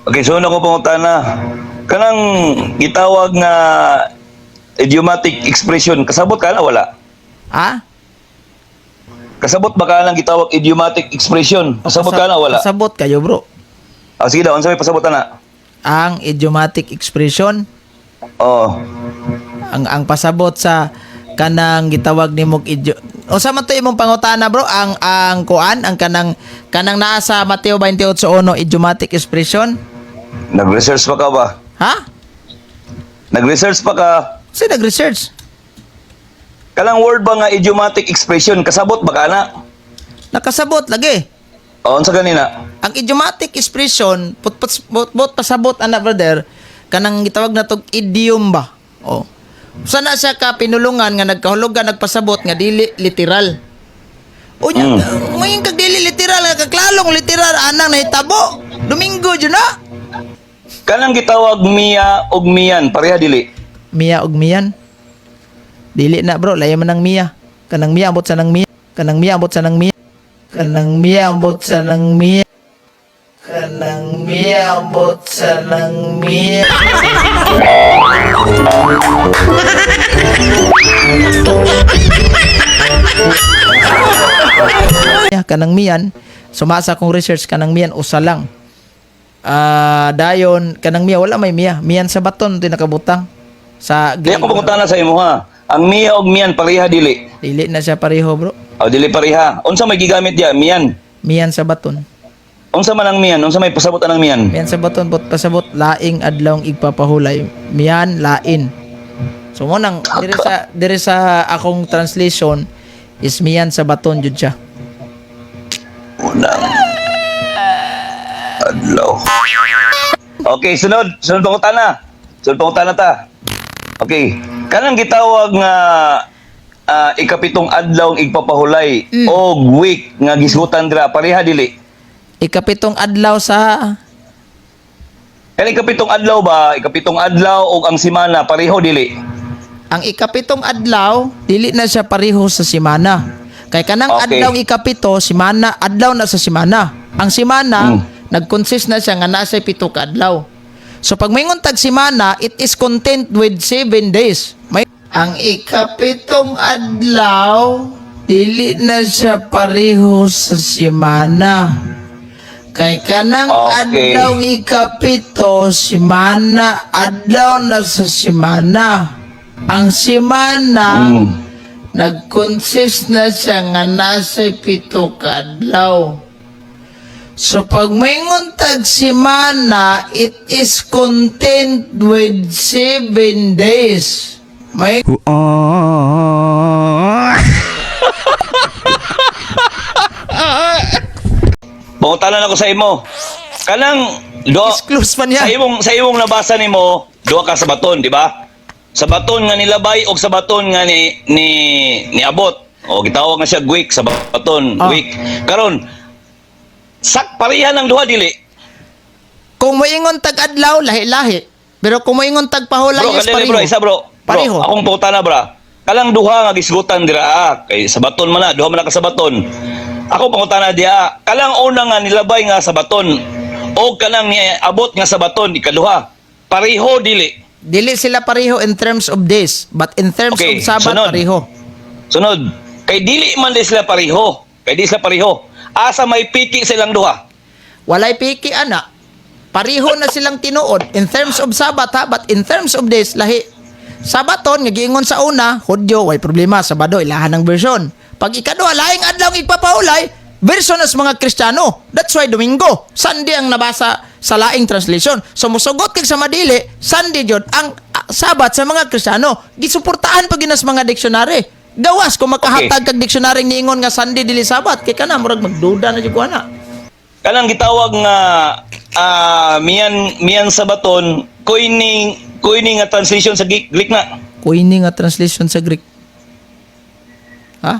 Okay, so na ko pangutana. Kanang gitawag nga idiomatic expression, kasabot ka na wala? Ha? Kasabot ba ka lang gitawag idiomatic expression? Kasabot ka na wala? Pasabot kayo, bro. Ah, sige daw, ano sabi pasabot na? Ang idiomatic expression, Oo. ang pasabot sa kanang gitawag nimog o sa man to imong pangutana, bro, ang kuan, ang kanang naa sa Mateo 28:1 idiomatic expression. Nag-research pa ka ba? Ha? Nag-research pa ka? Si nag-research. Kanang word ba nga idiomatic expression, kasabot ba ka na? Nakasabot lagi. O, sa ganina? Ang idiomatic expression, put pasabot ana, brother, kanang gitawag na tog idiom ba? Oh. Sana siya ka pinulungan nga nagkahulugan nagpasabot nga dili literal. Unya, ngayon kag dili literal nga kaklalong literal anang nahitabo. Domingo jud na. Kanang gitawag Mia og Mian, pareha dili. Mia og Mian. Dili na, bro, layo man ang Mia. Kanang Mia ambot sa nang Mia. Kanang Mia ambot sa nang Mia. Kanang Mia ambot sa nang Mia. Kanang Mia ambot sa nang Mia. Kanang Mian, sumasa kong research kanang Mian usa lang. Dayon kanang Mia wala may Mia. Mian sa baton din nakabutang sa Di ako pangutana sa imo ha. Ang Mia og Mian, pareha dili. Dili na siya pareho, bro. O, dili pareha. Unsa may gigamit diya? Mian. Mian sa baton. Unsa man ang Mian? Unsa may pasabotan ng Mian? Mian sa baton but pasabot laing adlawng igpapahulay. Mian lain. So mo nang dire sa akong translation is Mian sa baton jud siya. Unang adlaw. Okay, sunod pangutana. Sunod pangutana ta. Okay. Kanang gitawag nga ikapitong adlaw ang igpapahulay o week nga gisgutan dira, pareha dili. Ikapitong adlaw sa Kanang ikapitong adlaw ba? Ikapitong adlaw o ang simana, pareho dili. ang ikapitong adlaw dili na siya pareho sa simana. Kay kanang Okay. adlaw ikapito, simana adlaw na sa simana. Ang simana nag-consist na siya nga nasa pito ka adlaw. So pag mayingon tag simana, it is content with 7 days. Ang ikapitong adlaw dili na siya pareho sa simana. Kay kanang Okay. adlaw ikapito, simana adlaw na sa simana. Ang simana nag-consist na siya nga nasa pito ka adlaw. So pag mayingon tag simana, it is content with 7 days. May Pangutanan ako sa imo. Kanang Exclusive pa niya. sa imong nabasa nimo, duha ka sa baton, di ba? Sa baton nga nilabay o sa baton nga ni abot. O gitawag nga siya week sa baton, week. Karon sak pareha ng duha dili. kung moingon tag adlaw, lahi-lahi. Pero kung moingon tag pahulay, Bro, yes, kadali pareho. bro, isa bro. Pareho. Bro, akong pangutana bra. Kalang duha nga gisgutan dira kay sa baton man na, duha man na ka sa baton. Ako pangutana diha, kalang una nga nilabay nga sa baton o kanang abot nga sa baton ikaduha. Pareho dili. Dili sila pareho in terms of days, but in terms Okay, of Sabat, sunod. pareho. Sunod, kay dili man di sila pareho. Kay di sila pareho. Asa may piki silang duha. Walay piki, ana. Pareho na silang tinuod in terms of Sabat, ha? But in terms of days, lahi. Sabaton, nga giingon sa una, Hudyo, way problema. Sabado, ilahan ng version. Pag ikaduha, laing adlaw ang igpapahulay, version as mga Kristiyano. That's why Domingo, Sunday ang nabasa sa laing translation. So musugot kag sa madili, Sunday jud ang Sabat sa mga Kristiyano. Gisuportahan pag ginas mga diksyonary. Gawas kung makahatag kag diksyonary niingon nga Sunday dili Sabat, kay kana murag magduda na jud ko ana. Kanang gitawag nga miyan sa baton, koining nga translation sa Greek na. Kuini nga translation sa Greek. Ha?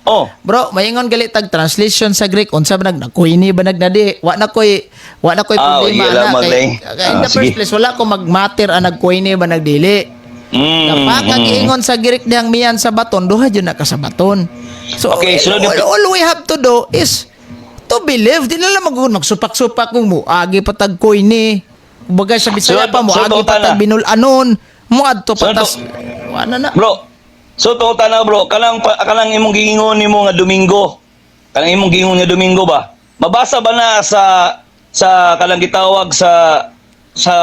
Oh, Bro, mayngon gali tag translation sa Greek unsa ba nagkuini ba nagnadi? Wa na koy problema iya na lamang, kay, Lay. in the first Sige. place wala ko magmatter ang nagkuini ba nagdili. Napakag ingon sa Greek diyang miyan sa baton, duha jud na ka sa baton. So Okay, sunod yung- all we have to do is to believe, di nila magsupak-supak kung mo, agi patag koy ni. Bagay sa Bisaya pa mo, So, agi totoo patag na. binulanon. Mo adto So, patas. Wala na. Bro, so tuta na bro, kanang imong giingon nimo nga Domingo. Kanang imong giingon nga Domingo ba? Mabasa ba na sa kanang gitawag sa sa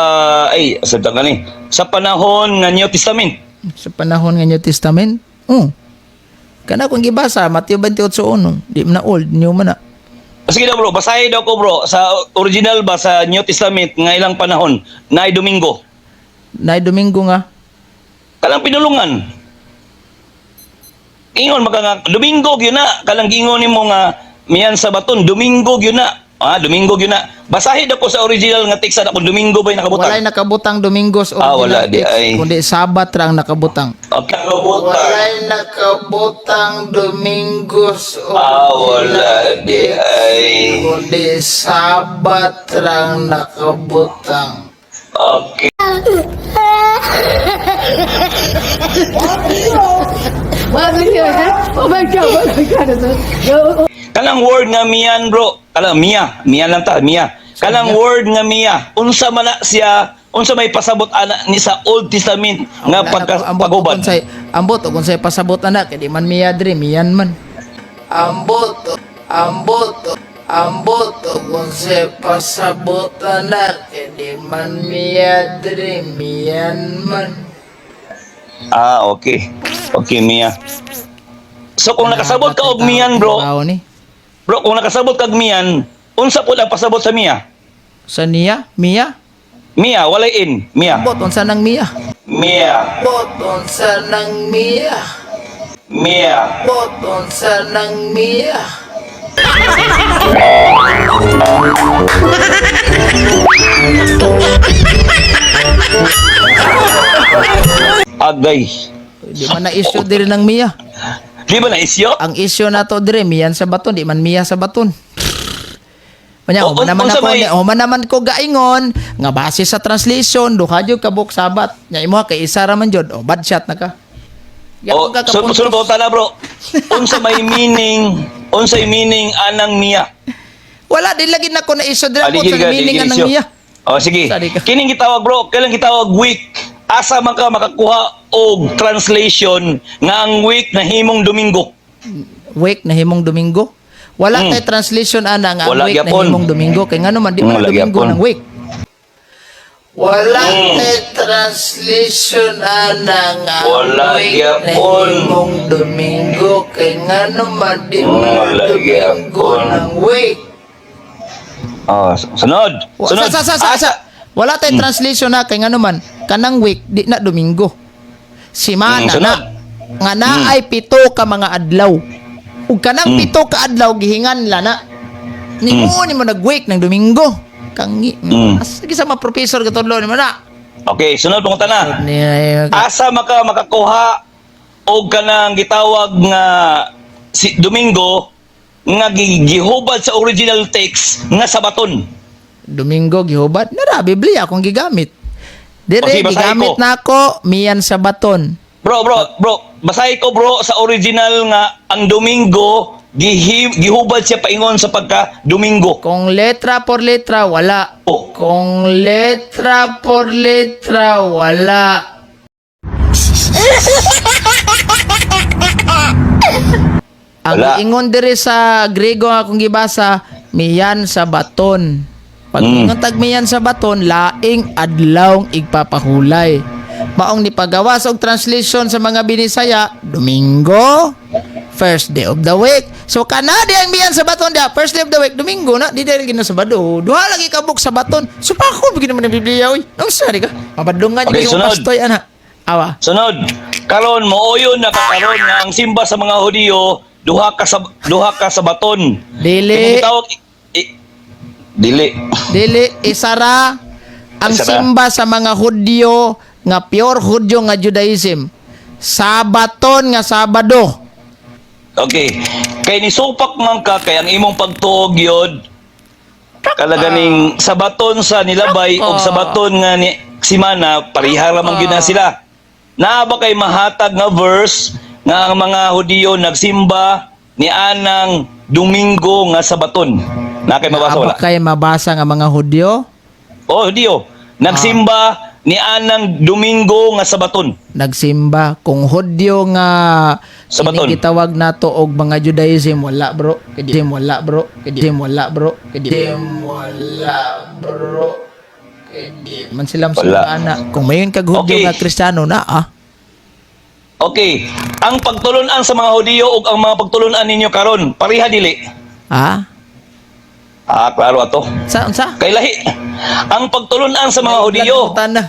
panahon nga New Testament? Sa panahon nga New Testament, kana kung gibasa, Mateo 28:1, di man na old, new man na. Sige daw bro, basahin daw ko bro sa original ba sa New Testament nga ilang panahon na Domingo. Nay Domingo nga. Kanang pinulungan. Ingon maka nga Domingo gyud na, kanang giingon nimo nga miyan sa baton, Domingo gyud na. Domingo gyud na. Basahin daw ko sa original nga text na kung Domingo ba'y nakabutang. Walay nakabutang Domingos wala, di ay. kundi Sabat rang nakabutang. Okay, nakabutang. Walay nakabutang Domingos Wala di ay. kundi Sabat rang nakabutang. Okay. Oh my God, Kanang word nga miyan bro, kanang miya lang ta, miya. Kanang word nga miya, unsa man na siya, unsa may pasabot ana ni sa Old Testament nga pagubad. Ambot kung say pasabot ana kay di man miya diri miyan man. Ambot kung say pasabot ana kay di man miya diri miyan man. Okay. Okay, miya. So kung nakasabot ka og miyan bro, kung nakasabot ka og miyan, unsa po lang pasabot sa miya? Sa niya? Miya? Miya, walay in, miya. Ambot unsa nang miya? Miya, Ambot unsa nang miya? miya. Ambot unsa nang miya? Agay. Di man na issue diri ng miya. Di ba na isyo? Ang issue na to dire miyan sa baton, di man miya sa baton. Manya, O, man naman unsa ako, may- man naman ko gaingon nga base sa translation, duha jud ka buk sabat. Nya imo kay isa ra man jud, bad shot na ka. O, sulod ko tala bro. Unsa may meaning, unsay meaning anang miya? Wala di lagi na ko na issue dire Di mo sa meaning nga ng isyo. miya. Sige. Sorry ka. Kining gitawag bro, kailang gitawag week. Asa man ka makakuha og translation nga ang week na himong Domingo. Week na himong Domingo. Wala kay translation ana nga ang Wala week na gyapon. himong Domingo kay ngano man di man Wala Domingo gyapon. ng week. Wala kay translation ana nga Wala week na gyapon. himong Domingo kay ngano man di man Wala Domingo gyapon. ng week. Sunod. Sunod. Wala tay translation na kay ngano man kanang week di na Domingo. Simana sunod. na nga na ay 7 ka mga adlaw. Ug kanang 7 ka adlaw gihingan la na. Ni mo nag-week ng Domingo. Kangi. Sige sa mga professor katudlo ni mo na. Okay, sunod pong na. Asa makakuha og kanang gitawag nga si Domingo nga gihubad sa original text nga sabaton. Domingo gihubad na Biblia akong gigamit. Dire Okay, basahin gigamit ko. na ako miyan sa baton. Bro, basahin ko bro sa original nga ang Domingo gihubad siya paingon sa pagka Domingo. Kung letra por letra wala. Oh. Kung letra por letra wala. Ang Wala. ingon diri sa Grego nga akong gibasa, miyan sa baton. Pag ingon tag miyan sa baton, laing adlawng igpapahulay. Maong nipagawa sa og translation sa mga Binisaya, Domingo, first day of the week. So kanadi ang miyan sa baton dia, first day of the week, Domingo na, di dahil gina Sabado. Duha lagi ka book sa baton. So pa ako bigyan naman ng Biblia oy. Nang sari ka? Mabadlungan Okay, yung sunod. pastoy ana. Awa. Sunod, karon mooyon na karon nga ang simba sa mga Hudiyo duha ka sa baton. Dili. Kung gitawag dili. Dili isara ang Isara. simba sa mga Hudyo nga pure Hudyo nga Judaism. Sabaton nga Sabado. Okay. Kay ni supak man ka kay ang imong pagtuog yod kalaganing sabaton sa nilabay ug sabaton nga ni simana pareha ra man gyud na sila. Naa ba kay mahatag nga verse nga ang mga Hudiyo nagsimba ni anang Domingo nga sabaton. Na kay mabasa Amo wala? kay mabasa nga mga Hudyo, Oh, diyo. Nagsimba ni anang Domingo nga sabaton. nagsimba. Kung Hudyo nga Sabaton. gitawag nato og mga Judaism, wala bro. Kedi wala bro. Kedi wala bro. Kedi wala bro. Kedi man silang Wala. ana. Kung mayon kag Hudyo Okay. nga Kristiyano na Okay. Ang pagtulunan sa mga Hudiyo ug ang mga pagtulunan ninyo karon, pareha dili. Klaro ato. Sa Kay lahi. Ang pagtulunan sa mga Hudiyo, na.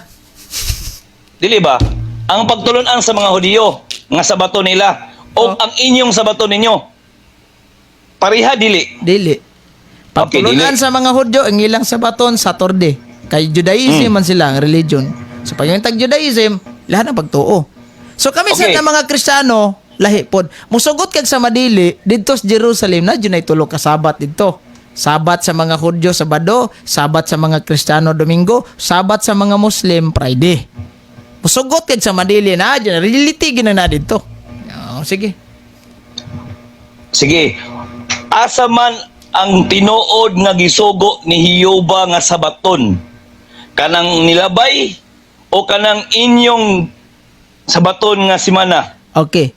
dili ba? Ang pagtulunan sa mga Hudiyo nga sabato nila o ang inyong sabato ninyo, pareha dili. Dili. Okay, Pagtulunan dili. sa mga Hudyo, ang ilang sabaton, Saturday. Kay Judaism man sila, ang religion. So, pag yung tag-Judaism, lahat ng pagtuo. So, kami Okay. sa mga Kristiyano, lahi pod. Musugot kag sa Madili, dito sa Jerusalem, na dyan ay tulo ka Sabat dito. Sabat sa mga Hudyo, Sabado. Sabat sa mga Kristiyano, Domingo. Sabat sa mga Muslim, Friday. Musugot kag sa Madili na dyan. Reality gina na dito. Sige. Sige. Asa man ang tinuod nga gisugo ni Hiyuba nga sabaton? Kanang nilabay o kanang inyong sabaton nga simana? Okay.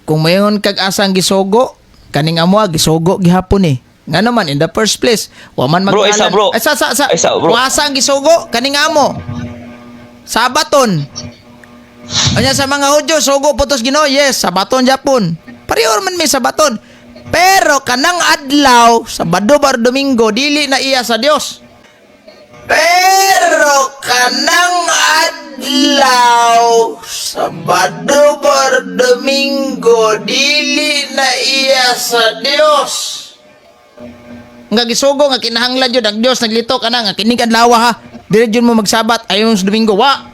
Kung mayon kag asang gisugo, kaning amo gisugo gihapon eh. Nga naman in the first place, wa man Bro, isa, bro. Ay, sa. Isa, bro. Kung asang gisugo, kaning amo. Sabaton. Anya sa mga Hudyo, sugo putos Ginoo, yes, sabaton Japon. Pareho man may sabaton. Pero kanang adlaw, Sabado bar Domingo, dili na iya sa Dios. Pero kanang adlaw, Sabado bar Domingo, dili na iya sa Dios. Nga gisugo nga kinahanglan jud ang Dios naglito kana nga kining adlaw ha. Dili jud mo magsabat ayon sa Domingo wa.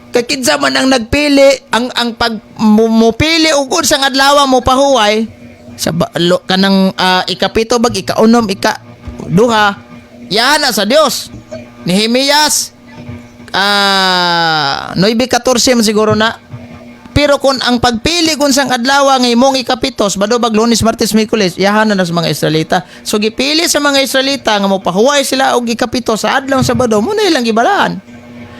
Kay kinsa man ang nagpili ang pag mupili ug unsang adlaw mo pahuway sa kanang ikapito bag ikaunom duha yana sa Dios. Nehemias 9:14 man siguro na. Pero kung ang pagpili kung sang adlaw nga imong ikapitos, Sabado bag Lunes, Martes, Miyerkules, iyahan na sa mga Israelita. So gipili sa mga Israelita nga mopahuway sila og ikapito sa adlaw sa Sabado, mo na ilang gibalaan.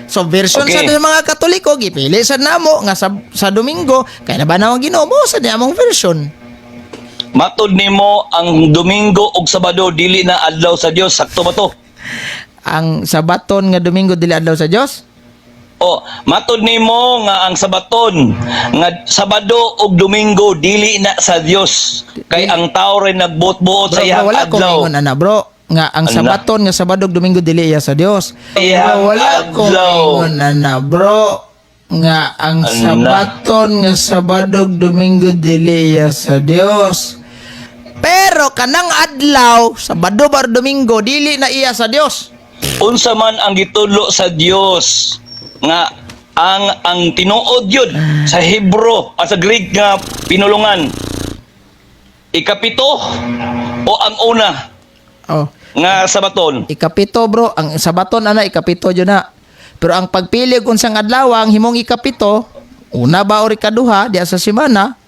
So version Okay. sa mga Katoliko gipili sa namo nga sa Domingo kay na ba na ang Ginoo mo sa di among version. Matod nimo ang Domingo ug Sabado dili na adlaw sa Dios, sakto ba to? Ang Sabaton nga Domingo dili adlaw sa Dios. O, matod nimo nga ang Sabaton nga Sabado ug Domingo dili na sa Dios. Kay ang tao rin nagbuot-buot sa iyang wala ko adlaw. ingon ana bro nga ang Ala. Sabaton nga Sabado ug Domingo dili iya sa Dios. Iyang Wala ko adlaw. ingon ana bro nga ang Ala. Sabaton nga Sabado ug Domingo dili iya sa Dios. Pero kanang adlaw Sabado bar Domingo dili na iya sa Dios. Unsa man ang gitudlo sa Dios nga ang tinuod yun sa Hebro at sa Greek nga pinulungan ikapito o ang una Oh, nga Sabaton. ikapito bro, ang Sabaton ana ikapito jud na. Pero ang pagpili kung sang adlaw ang himong ikapito, una ba o ikaduha diya sa semana,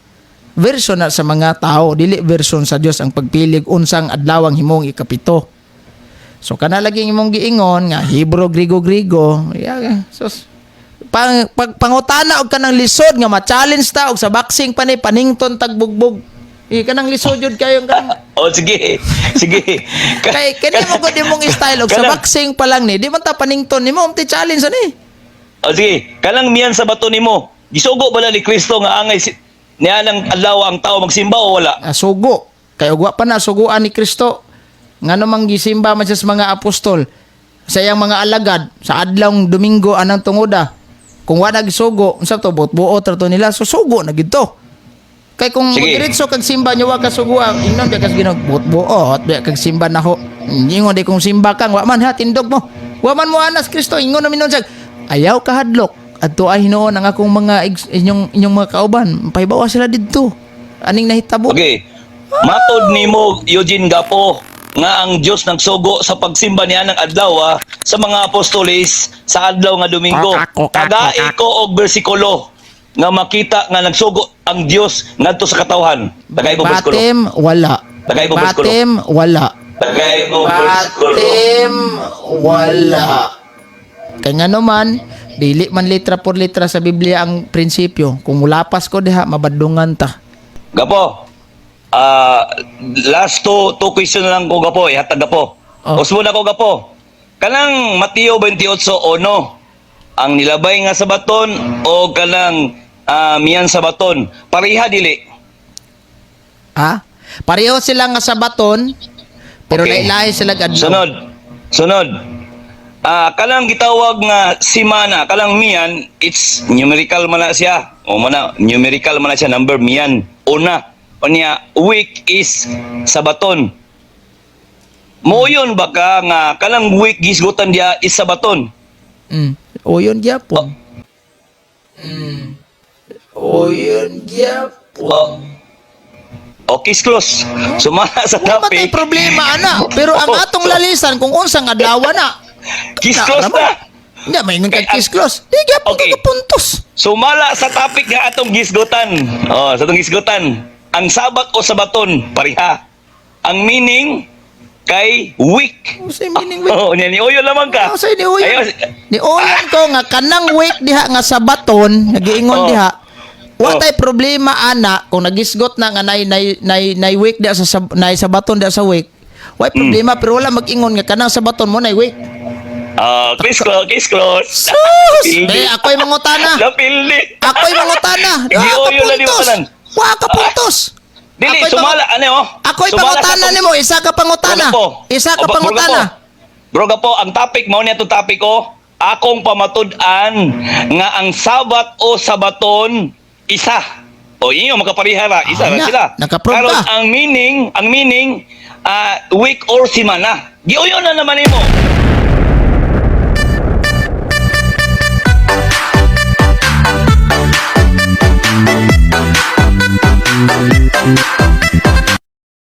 version na sa mga tao, dili version sa Dios ang pagpili unsang adlaw ang himong ikapito. So kana lagi imong giingon nga Hebro, Grigo. Yeah, sus. Pangutana og kanang lisod nga ma-challenge ta og sa boxing pa ni panington tagbugbog. Kanang lisod jud kayo kanang O sige, sige. kay kani mo gud imong style og sa Kanang- boxing pa lang ni di man ta panington nimo umti challenge ani. O sige, kanang miyan Sabaton nimo. Gisugo bala ni Kristo nga angay niya ng adlaw ang tao magsimba o wala? Sugo. Kay ugwa pa na suguan ni Kristo. Ngano mang gisimba man siya sa mga apostol sa iyang mga alagad sa adlawng Domingo anang tungoda. Kung wa nagsugo, unsa to buot-buot ra to nila susugo na gid to. Kay kung Sige. diretso kag simba nyo wa ka suguan, ingnon ka kas Ginoo buot-buot, di kag simba na ho. Ingon di kung simba kang wa man ha tindog mo. Wa man mo anas Kristo ingon na minon siya. Ayaw ka hadlok adto ay hinuon ang akong mga inyong mga kauban. Pahibawa sila didto. Aning nahitabo. Okay. Matod nimo Eugene Gapo nga ang Dios nagsugo sa pagsimba niya ng adlaw sa mga apostoles sa adlaw nga Domingo. Tagai ko og bersikulo nga makita nga nagsugo ang Dios ngadto sa katawhan. Tagay ko bersikulo. Batem, wala. Tagay mo bersikulo. Batim, wala. Tagay mo bersikulo. Batim, wala. Kaya nga naman, dili man litra por litra sa Biblia ang prinsipyo. Kung mulapas ko diha, mabadungan ta. Gapo. Last two question na lang ko, Gapo. Ihatag, Gapo. Oh. Usmo na ko, Gapo. Kanang Mateo 28:1, ang nilabay nga sa baton o kanang miyan sa baton, pareha dili. Ha? Pareho sila nga sa baton, pero Okay. lahi sila adlaw. Sunod. Kanang gitawag nga simana, kanang miyan, it's numerical man na siya. O mana, numerical man na siya, number miyan. Una. O niya, week is sa baton. Mo yun baka nga kanang week gisgutan dia is sa baton. O yun gyapon. O yun gyapon. Okay, close. Sumala sa Wala matay topic. problema ana, pero ang atong lalisan kung unsang adlaw na. Kiss close na. Hindi, may nang Kay- kiss-close. Di gyapon Okay. ka puntos. Sumala sa topic nga atong gisgutan. Sa atong gisgutan. Ang sabat o sabaton, pareha. Ang meaning kay week. Ano sa meaning week? Ni Uyo lamang ka. Ano sa ni Uyon? Ayaw, Ni Uyon ko nga kanang week diha nga sa baton, nagiingon Oh. diha. Wa Oh. tay problema ana kung nagisgot na nga nay week diha sa baton diha sa week. Wa problema pero wala mag-ingon nga kanang sa baton mo nay week. Case close. Sus! Di, ako'y mangutana. Napildi. Ako'y mangutana. Di Uyo lang di makanan. Wa ka puntos. Dili, Ako'y sumala. Ako'y Sumala pangutana sa- nimo, isa ka pangutana. Isa ka pangutana. Bro po, ang topic mo niya to topic ko, akong pamatud-an nga ang sabat o sabaton isa. O inyo makaparihara, isa Ah, ra nga. sila. Nakaprove Karon ka. ang meaning week or semana. Giuyon na naman nimo.